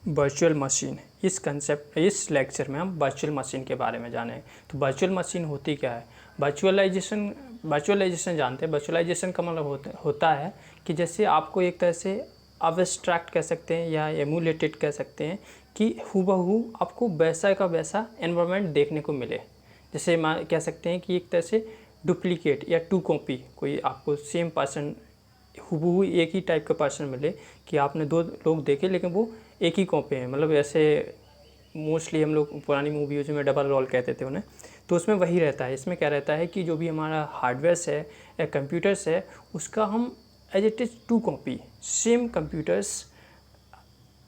Virtual machine. इस lecture में हम वर्चुअल मशीन के बारे में जानेंगे। तो वर्चुअल मशीन होती क्या है? वर्चुअलाइजेशन जानते हैं। वर्चुअलाइजेशन का मतलब होता है कि जैसे आपको एक तरह से अब्स्ट्रैक्ट कह सकते हैं या एमुलेटेड कह सकते हैं कि हूबहू आपको वैसा का वैसा एनवायरनमेंट देखने को मिले। जैसे कह सकते हैं कि एक तरह से डुप्लीकेट या टू कॉपी, कोई आपको सेम पर्सन हूबहू एक ही टाइप का पर्सन मिले कि आपने दो लोग देखे लेकिन वो एक ही कॉपी हैं। मतलब ऐसे मोस्टली हम लोग पुरानी मूवीज़ में डबल रोल कहते थे उन्हें, तो उसमें वही रहता है। इसमें क्या रहता है कि जो भी हमारा हार्डवेयर्स है या कंप्यूटर्स है उसका हम as it is to copy same computers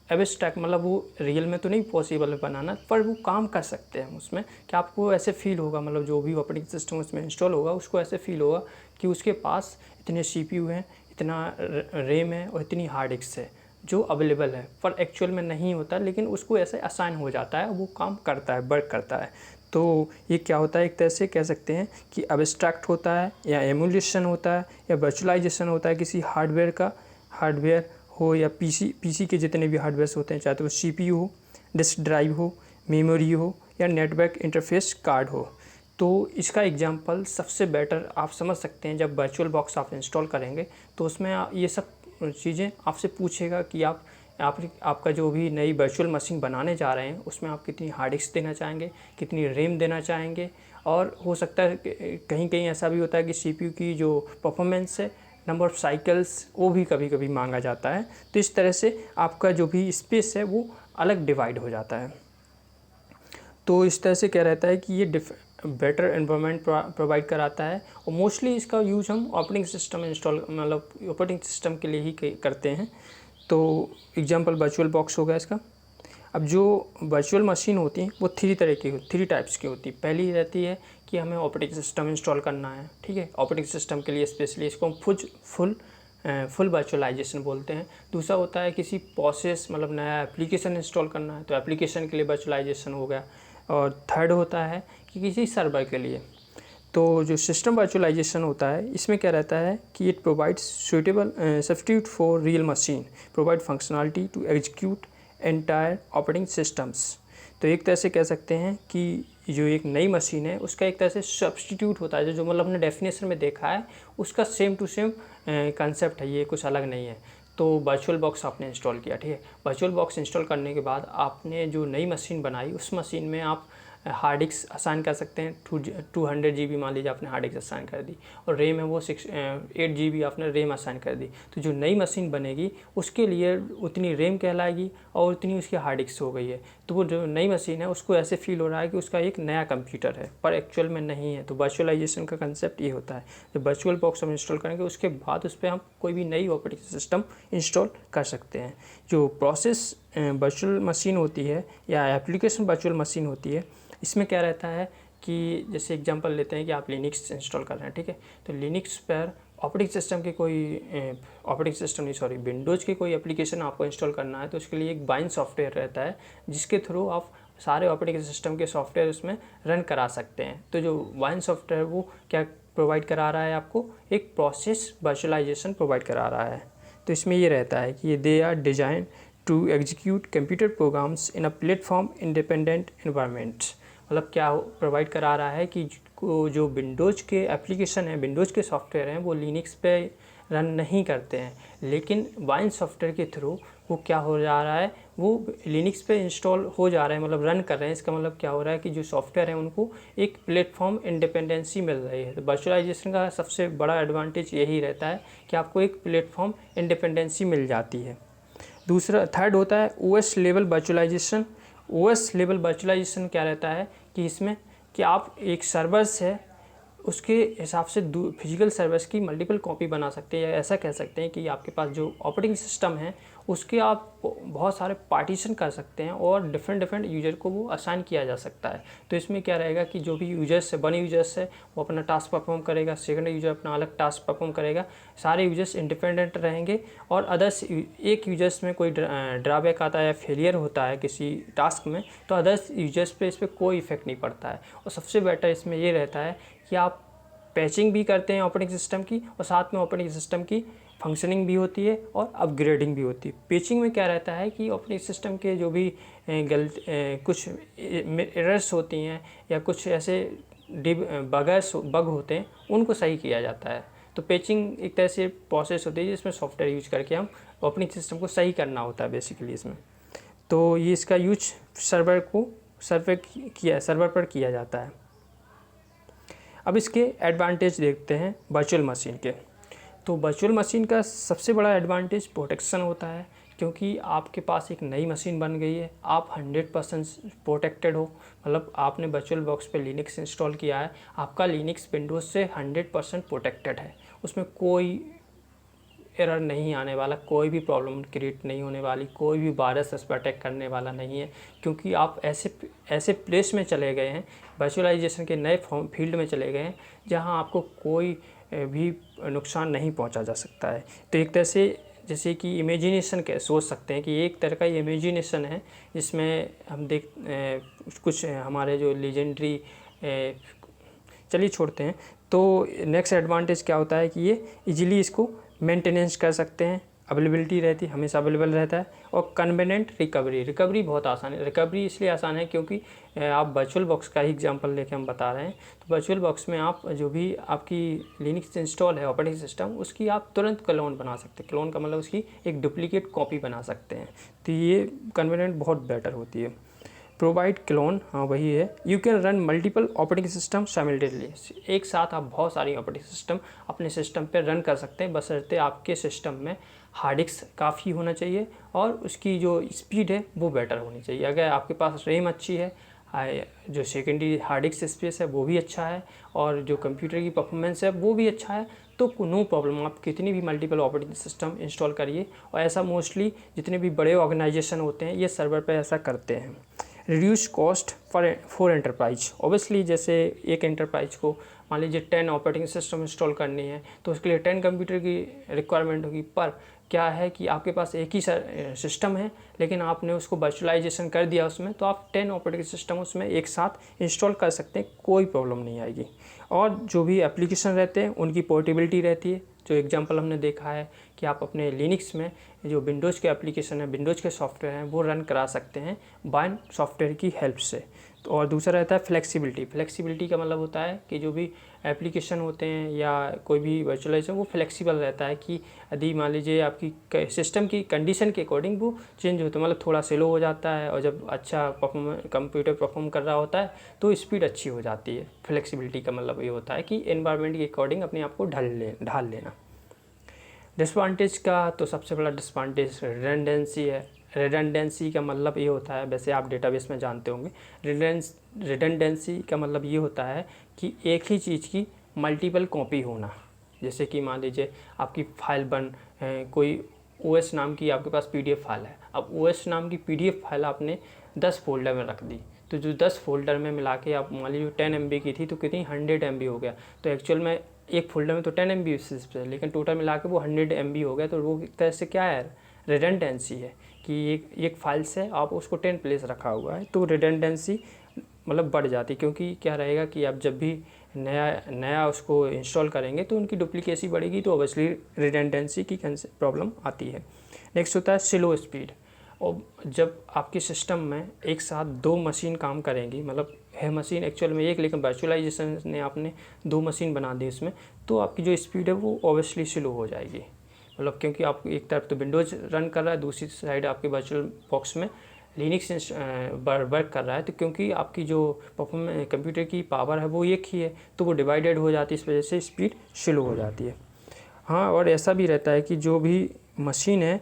abstract, मतलब वो रियल में तो नहीं पॉसिबल है बनाना, पर वो काम कर सकते हैं उसमें। कि आपको ऐसे फील होगा, मतलब जो भी ऑपरेटिंग सिस्टम उसमें इंस्टॉल होगा उसको ऐसे फील होगा कि उसके पास इतने CPU हैं, इतना रैम है और इतनी हार्ड डिस्क है जो अवेलेबल है, पर एक्चुअल में नहीं होता, लेकिन उसको ऐसे असाइन हो जाता है, वो काम करता है, वर्क करता है। तो ये क्या होता है, एक तरह से कह सकते हैं कि एब्स्ट्रैक्ट होता है या एमुलेशन होता है या वर्चुअलाइजेशन होता है किसी हार्डवेयर का। हार्डवेयर हो या पीसी के जितने भी हार्डवेयर्स होते हैं, चाहे तो वो CPU हो, डिस्क ड्राइव हो, मेमोरी हो या नेटवर्क इंटरफेस कार्ड हो। तो इसका एग्जांपल सबसे बेटर आप समझ सकते हैं जब वर्चुअल बॉक्स आप इंस्टॉल करेंगे तो उसमें ये सब चीज़ें आपसे पूछेगा कि आपका जो भी नई वर्चुअल मशीन बनाने जा रहे हैं उसमें आप कितनी हार्ड डिस्क देना चाहेंगे, कितनी रैम देना चाहेंगे। और हो सकता है कहीं कहीं ऐसा भी होता है कि CPU की जो परफॉर्मेंस है, नंबर ऑफ़ साइकिल्स, वो भी कभी कभी मांगा जाता है। तो इस तरह से आपका जो भी स्पेस है वो अलग डिवाइड हो जाता है। तो इस तरह से क्या रहता है कि ये बेटर एनवायरनमेंट प्रोवाइड कराता है। और मोस्टली इसका यूज़ हम ऑपरेटिंग सिस्टम इंस्टॉल, मतलब ऑपरेटिंग सिस्टम के लिए ही करते हैं। तो एग्जांपल वर्चुअल बॉक्स हो गया इसका। अब जो वर्चुअल मशीन होती हैं वो थ्री टाइप्स की होती है। पहली रहती है कि हमें ऑपरेटिंग सिस्टम इंस्टॉल करना है, ठीक है। ऑपरेटिंग सिस्टम के लिए स्पेशली इसको हम फुल वर्चुअलाइजेशन बोलते हैं। दूसरा होता है किसी प्रोसेस, मतलब नया एप्लीकेशन इंस्टॉल करना है तो एप्लीकेशन के लिए वर्चुअलाइजेशन हो गया। और थर्ड होता है कि किसी सर्वर के लिए। तो जो सिस्टम वर्चुअलाइजेशन होता है इसमें क्या रहता है कि it provides suitable substitute for real machine, provide functionality to execute entire operating systems. तो एक तरह से कह सकते हैं कि जो एक नई मशीन है उसका एक तरह से सब्स्टिट्यूट होता है, जो मतलब हमने डेफिनेशन में देखा है उसका सेम टू सेम कंसेप्ट है, ये कुछ अलग नहीं है। तो वर्चुअल बॉक्स आपने इंस्टॉल किया, ठीक है। वर्चुअल बॉक्स इंस्टॉल करने के बाद आपने जो नई मशीन बनाई उस मशीन में आप हार्ड डिस्क असाइन कर सकते हैं। 200 GB मान लीजिए आपने हार्ड डिस्क असाइन कर दी, और रैम है वो 8 GB आपने रैम असाइन कर दी। तो जो नई मशीन बनेगी उसके लिए उतनी रैम कहलाएगी और उतनी उसकी हार्ड डिस्क हो गई है। तो वो जो नई मशीन है उसको ऐसे फील हो रहा है कि उसका एक नया कंप्यूटर है, पर एक्चुअल में नहीं है। तो वर्चुअलाइजेशन का कंसेप्ट ये होता है। जब वर्चुअल बॉक्स हम इंस्टॉल करेंगे उसके बाद उस पर हम कोई भी नई ऑपरेटिंग सिस्टम इंस्टॉल कर सकते हैं। जो प्रोसेस वर्चुअल मशीन होती है या एप्लीकेशन वर्चुअल मशीन होती है, इसमें क्या रहता है कि जैसे एग्जांपल लेते हैं कि आप लिनक्स इंस्टॉल कर रहे हैं, ठीक है। तो लिनक्स पर ऑपरेटिंग सिस्टम के विंडोज़ के कोई एप्लीकेशन आपको इंस्टॉल करना है तो उसके लिए एक बाइन सॉफ्टवेयर रहता है जिसके थ्रू आप सारे ऑपरेटिंग सिस्टम के सॉफ्टवेयर उसमें रन करा सकते हैं। तो जो बाइन सॉफ्टवेयर वो क्या प्रोवाइड करा रहा है, आपको एक प्रोसेस वर्चुअलाइजेशन प्रोवाइड करा रहा है। तो इसमें ये रहता है कि they are design to execute computer programs in a platform independent environment. मतलब क्या प्रोवाइड करा रहा है कि जो विंडोज़ के एप्लीकेशन हैं, विंडोज़ के सॉफ्टवेयर हैं, वो लिनक्स पे रन नहीं करते हैं, लेकिन वाइन सॉफ्टवेयर के थ्रू वो क्या हो जा रहा है, वो लिनक्स पे इंस्टॉल हो जा रहा है, मतलब रन कर रहे हैं। इसका मतलब क्या हो रहा है कि जो सॉफ्टवेयर है उनको एक प्लेटफॉर्म इंडिपेंडेंसी मिल रही है। तो वर्चुअलाइजेशन का सबसे बड़ा एडवांटेज यही रहता है कि आपको एक प्लेटफॉर्म इंडिपेंडेंसी मिल जाती है। थर्ड होता है OS level virtualization. OS level virtualization क्या रहता है कि इसमें कि आप एक सर्वर्स है उसके हिसाब से फिजिकल सर्वर्स की मल्टीपल कॉपी बना सकते हैं, या ऐसा कह सकते हैं कि आपके पास जो ऑपरेटिंग सिस्टम है उसके आप बहुत सारे पार्टीशन कर सकते हैं और डिफरेंट यूजर को वो असाइन किया जा सकता है। तो इसमें क्या रहेगा कि जो भी यूजर्स है, वन यूजर्स है, वो अपना टास्क परफॉर्म करेगा, सेकंड यूजर अपना अलग टास्क परफॉर्म करेगा, सारे यूजर्स इंडिपेंडेंट रहेंगे। और अदर्स एक यूजर्स में कोई ड्रॉबैक आता है या फेलियर होता है किसी टास्क में तो अदर्स यूजर्स पे इस पर कोई इफेक्ट नहीं पड़ता है। और सबसे बेटर इसमें ये रहता है कि आप पैचिंग भी करते हैं ऑपरेटिंग सिस्टम की, और साथ में ऑपरेटिंग सिस्टम की फंक्शनिंग भी होती है और अपग्रेडिंग भी होती है। पेचिंग में क्या रहता है कि ऑपरेटिंग सिस्टम के जो भी कुछ एरर्स होती हैं या कुछ ऐसे बग होते हैं, उनको सही किया जाता है। तो पेचिंग एक तरह से प्रोसेस होती है जिसमें सॉफ्टवेयर यूज करके हम ऑपरेटिंग सिस्टम को सही करना होता है बेसिकली इसमें। तो ये इसका यूज सर्वर पर किया जाता है। अब इसके एडवांटेज देखते हैं वर्चुअल मशीन के। तो वर्चुअल मशीन का सबसे बड़ा एडवांटेज प्रोटेक्शन होता है, क्योंकि आपके पास एक नई मशीन बन गई है, आप 100% प्रोटेक्टेड हो। मतलब आपने वर्चुअल बॉक्स पे लिनक्स इंस्टॉल किया है, आपका लिनक्स विंडोज़ से 100% प्रोटेक्टेड है, उसमें कोई एरर नहीं आने वाला, कोई भी प्रॉब्लम क्रिएट नहीं होने वाली, कोई भी वायरस उस पर अटैक करने वाला नहीं है, क्योंकि आप ऐसे प्लेस में चले गए हैं, वर्चुअलाइजेशन के नए फील्ड में चले गए हैं जहां आपको कोई भी नुकसान नहीं पहुंचा जा सकता है। तो एक तरह से जैसे कि इमेजिनेशन के सोच सकते हैं कि एक तरह का इमेजिनेशन है, जिसमें हम कुछ हमारे जो लीजेंडरी चलिए छोड़ते हैं। तो नेक्स्ट एडवांटेज क्या होता है कि ये इजीली इसको मेंटेनेंस कर सकते हैं, अवेलेबिलिटी रहती है, हमेशा अवेलेबल रहता है। और कन्वीनिएंट रिकवरी बहुत आसान है। रिकवरी इसलिए आसान है क्योंकि आप वर्चुअल बॉक्स का ही एग्जांपल लेके हम बता रहे हैं। तो वर्चुअल बॉक्स में आप जो भी आपकी लिनक्स इंस्टॉल है ऑपरेटिंग सिस्टम, उसकी आप तुरंत क्लोन बना सकते हैं। क्लोन का मतलब उसकी एक डुप्लीकेट कॉपी बना सकते हैं। तो ये कन्वीनिएंट बहुत बेटर होती है। प्रोवाइड क्लोन, हाँ वही है। You can run multiple operating system simultaneously, एक साथ आप बहुत सारी ऑपरेटिंग सिस्टम अपने सिस्टम पे रन कर सकते हैं, बशर्ते आपके सिस्टम में हार्ड डिस्क काफ़ी होना चाहिए और उसकी जो स्पीड है वो बेटर होनी चाहिए। अगर आपके पास रैम अच्छी है, जो सेकेंडरी हार्ड डिस्क स्पेस है वो भी अच्छा है, और जो कंप्यूटर की परफॉर्मेंस है वो भी अच्छा है, तो नो प्रॉब्लम, आप कितनी भी मल्टीपल ऑपरेटिंग सिस्टम इंस्टॉल करिए। और ऐसा मोस्टली जितने भी बड़े ऑर्गेनाइजेशन होते हैं ये सर्वर पे ऐसा करते हैं। Reduce cost for enterprise, obviously जैसे एक एंटरप्राइज को मान लीजिए 10 ऑपरेटिंग सिस्टम इंस्टॉल करनी है, तो उसके लिए 10 कंप्यूटर की रिक्वायरमेंट होगी। पर क्या है कि आपके पास एक ही सिस्टम है, लेकिन आपने उसको वर्चुअलाइजेशन कर दिया उसमें, तो आप 10 ऑपरेटिंग सिस्टम उसमें एक साथ इंस्टॉल कर सकते हैं, कोई प्रॉब्लम नहीं आएगी। और जो भी एप्लीकेशन रहते हैं उनकी पोर्टेबिलिटी रहती है। जो एग्जांपल हमने देखा है कि आप अपने लिनक्स में जो विंडोज़ के एप्लीकेशन है, विंडोज़ के सॉफ्टवेयर हैं, वो रन करा सकते हैं बाय सॉफ्टवेयर की हेल्प से। तो और दूसरा रहता है फ्लेक्सिबिलिटी। फ्लेक्सिबिलिटी का मतलब होता है कि जो भी एप्लीकेशन होते हैं या कोई भी वर्चुअलाइजेशन, वो फ्लेक्सिबल रहता है कि यदि मान लीजिए आपकी सिस्टम की कंडीशन के अकॉर्डिंग वो चेंज होता है, मतलब थोड़ा स्लो हो जाता है, और जब अच्छा कंप्यूटर परफॉर्म कर रहा होता है तो स्पीड अच्छी हो जाती है। फ्लेक्सिबिलिटी का मतलब ये होता है कि एनवायरनमेंट के अकॉर्डिंग अपने आप को ढाल लेना। डिसएडवांटेज का तो सबसे बड़ा डिसएडवांटेज रिडंडेंसी है। रिडंडेंसी का मतलब ये होता है, वैसे आप डेटाबेस में जानते होंगे, रिडंडेंसी का मतलब ये होता है कि एक ही चीज़ की मल्टीपल कॉपी होना। जैसे कि मान लीजिए आपकी फाइल कोई OS नाम की आपके पास PDF फाइल है। अब OS नाम की PDF फाइल आपने 10 फोल्डर में रख दी, तो जो 10 फोल्डर में मिला के आप मान लीजिए 10 MB की थी तो कितनी 100 MB हो गया। तो एक्चुअल में एक फोल्डर में तो 10 MB है, लेकिन टोटल मिला के वो 100 MB हो गया। तो वो एक तरह से क्या है, रिडंडेंसी है कि एक फाइल से आप उसको 10 प्लेस रखा हुआ है, तो रिडंडेंसी मतलब बढ़ जाती है। क्योंकि क्या रहेगा कि आप जब भी नया उसको इंस्टॉल करेंगे तो उनकी डुप्लीकेसी बढ़ेगी, तो ऑब्वियसली रिडंडेंसी की प्रॉब्लम आती है। नेक्स्ट होता है स्लो स्पीड। और जब आपके सिस्टम में एक साथ 2 मशीन काम करेंगी, मतलब है मशीन एक्चुअल में एक, लेकिन वर्चुअलाइजेशन ने आपने 2 मशीन बना दी इसमें, तो आपकी जो स्पीड है वो ऑब्वियसली स्लो हो जाएगी। मतलब क्योंकि आप एक तरफ तो विंडोज़ रन कर रहा है, दूसरी साइड आपके वर्चुअल बॉक्स में लिनक्स वर्क कर रहा है, तो क्योंकि आपकी जो परफॉर्मेंस कंप्यूटर की पावर है वो एक ही है, तो वो डिवाइडेड हो जाती है, इस वजह से स्पीड स्लो हो जाती है। हाँ, और ऐसा भी रहता है कि जो भी मशीन है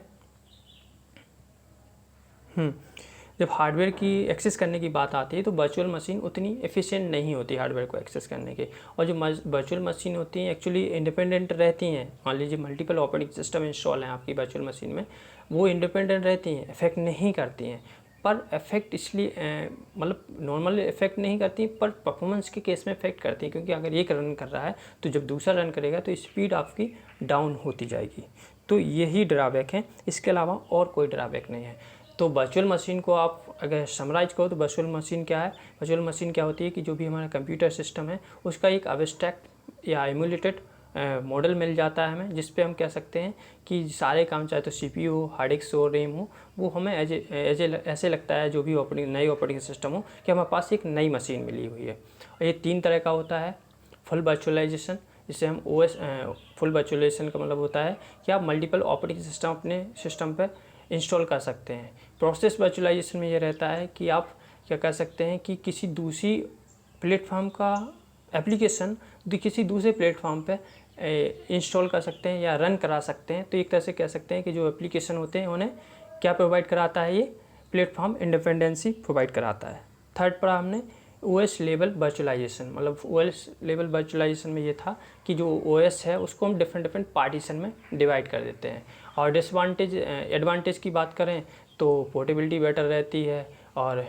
जब हार्डवेयर की एक्सेस करने की बात आती है तो वर्चुअल मशीन उतनी एफिशिएंट नहीं होती हार्डवेयर को एक्सेस करने के। और जो वर्चुअल मशीन होती हैं एक्चुअली इंडिपेंडेंट रहती हैं। मान लीजिए मल्टीपल ऑपरेटिंग सिस्टम इंस्टॉल हैं आपकी वर्चुअल मशीन में, वो इंडिपेंडेंट रहती हैं, इफेक्ट नहीं करती हैं। पर इफेक्ट इसलिए मतलब नॉर्मल इफेक्ट नहीं करती, पर परफॉर्मेंस के केस में इफेक्ट करती हैं, क्योंकि अगर एक रन कर रहा है तो जब दूसरा रन करेगा तो स्पीड आपकी डाउन होती जाएगी। तो यही ड्रॉबैक है, इसके अलावा और कोई ड्रॉबैक नहीं है। तो वर्चुअल मशीन को आप अगर समराइज करो तो वर्चुअल मशीन क्या है, वर्चुअल मशीन क्या होती है कि जो भी हमारा कंप्यूटर सिस्टम है उसका एक एब्स्ट्रैक्ट या एमुलेटेड मॉडल मिल जाता है हमें, जिस पे हम कह सकते हैं कि सारे काम, चाहे तो CPU हो, हार्ड डिस्क हो, रैम हो, वो हमें ऐसे लगता है जो भी नई ऑपरेटिंग सिस्टम हो कि हमारे पास एक नई मशीन मिली हुई है। और ये 3 तरह का होता है। फुल वर्चुअलाइजेशन, जिसे हम OS फुल वर्चुअलाइजेशन का मतलब होता है कि आप मल्टीपल ऑपरेटिंग सिस्टम अपने सिस्टम पर इंस्टॉल कर सकते हैं। प्रोसेस वर्चुअलाइजेशन में ये रहता है कि आप क्या कर सकते हैं कि किसी दूसरी प्लेटफॉर्म का एप्लीकेशन किसी दूसरे प्लेटफॉर्म पे इंस्टॉल कर सकते हैं या रन करा सकते हैं। तो एक तरह से कह सकते हैं कि जो एप्लीकेशन होते हैं उन्हें क्या प्रोवाइड कराता है, ये प्लेटफॉर्म इंडिपेंडेंसी प्रोवाइड कराता है। थर्ड पढ़ा हमने OS लेवल वर्चुअलाइजेशन, मतलब OS लेवल वर्चुअलाइजेशन में ये था कि जो OS है उसको हम डिफरेंट पार्टीशन में डिवाइड कर देते हैं। और एडवांटेज की बात करें तो पोर्टेबिलिटी बेटर रहती है, और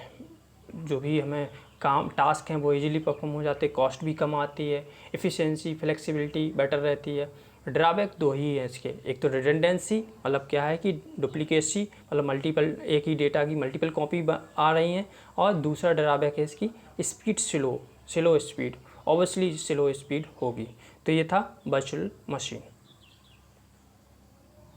जो भी हमें टास्क हैं वो इजीली परफॉर्म हो जाते हैं, कॉस्ट भी कम आती है, एफिशिएंसी फ्लेक्सिबिलिटी बेटर रहती है। ड्रॉबैक 2 ही है इसके, एक तो रिडंडेंसी, मतलब क्या है कि डुप्लीकेसी, मतलब मल्टीपल एक ही डेटा की मल्टीपल कॉपी आ रही हैं, और दूसरा ड्रॉबैक है इसकी speed, slow speed, obviously slow speed होगी। तो ये था वर्चुअल मशीन।